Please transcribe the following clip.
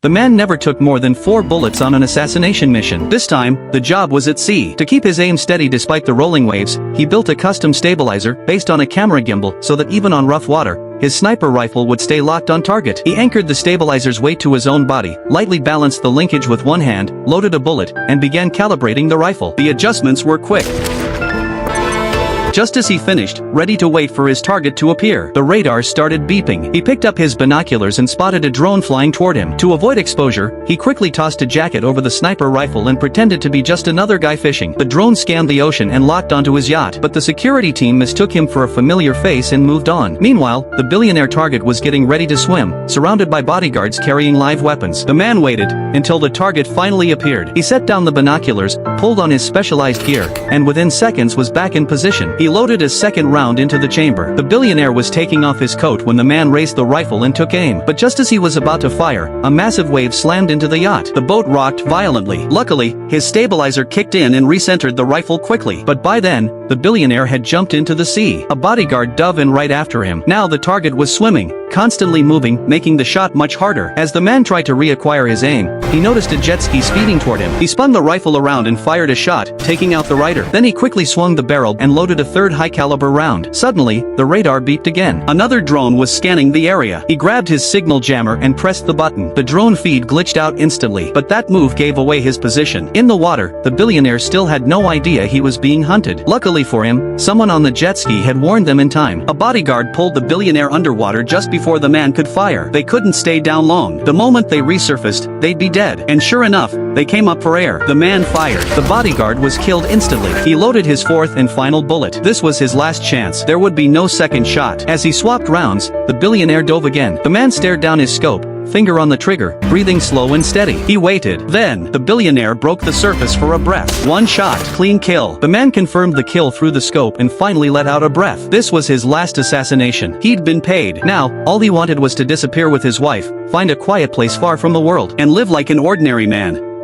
The man never took more than 4 bullets on an assassination mission. This time, the job was at sea. To keep his aim steady despite the rolling waves, he built a custom stabilizer based on a camera gimbal so that even on rough water, his sniper rifle would stay locked on target. He anchored the stabilizer's weight to his own body, lightly balanced the linkage with one hand, loaded a bullet, and began calibrating the rifle. The adjustments were quick. Just as he finished, ready to wait for his target to appear, the radar started beeping. He picked up his binoculars and spotted a drone flying toward him. To avoid exposure, he quickly tossed a jacket over the sniper rifle and pretended to be just another guy fishing. The drone scanned the ocean and locked onto his yacht, but the security team mistook him for a familiar face and moved on. Meanwhile, the billionaire target was getting ready to swim, surrounded by bodyguards carrying live weapons. The man waited until the target finally appeared. He set down the binoculars, pulled on his specialized gear, and within seconds was back in position. He loaded a second round into the chamber. The billionaire was taking off his coat when the man raised the rifle and took aim. But just as he was about to fire, a massive wave slammed into the yacht. The boat rocked violently. Luckily, his stabilizer kicked in and recentered the rifle quickly. But by then, the billionaire had jumped into the sea. A bodyguard dove in right after him. Now the target was swimming, constantly moving, making the shot much harder. As the man tried to reacquire his aim, he noticed a jet ski speeding toward him. He spun the rifle around and fired a shot, taking out the rider. Then he quickly swung the barrel and loaded a third high-caliber round. Suddenly, the radar beeped again. Another drone was scanning the area. He grabbed his signal jammer and pressed the button. The drone feed glitched out instantly, but that move gave away his position. In the water, the billionaire still had no idea he was being hunted. Luckily for him, someone on the jet ski had warned them in time. A bodyguard pulled the billionaire underwater just before the man could fire. They couldn't stay down long. The moment they resurfaced, they'd be dead. And sure enough, they came up for air. The man fired. The bodyguard was killed instantly. He loaded his fourth and final bullet. This was his last chance. There would be no second shot. As he swapped rounds, the billionaire dove again. The man stared down his scope, finger on the trigger, breathing slow and steady. He waited. Then, the billionaire broke the surface for a breath. One shot, clean kill. The man confirmed the kill through the scope and finally let out a breath. This was his last assassination. He'd been paid. Now, all he wanted was to disappear with his wife, find a quiet place far from the world, and live like an ordinary man.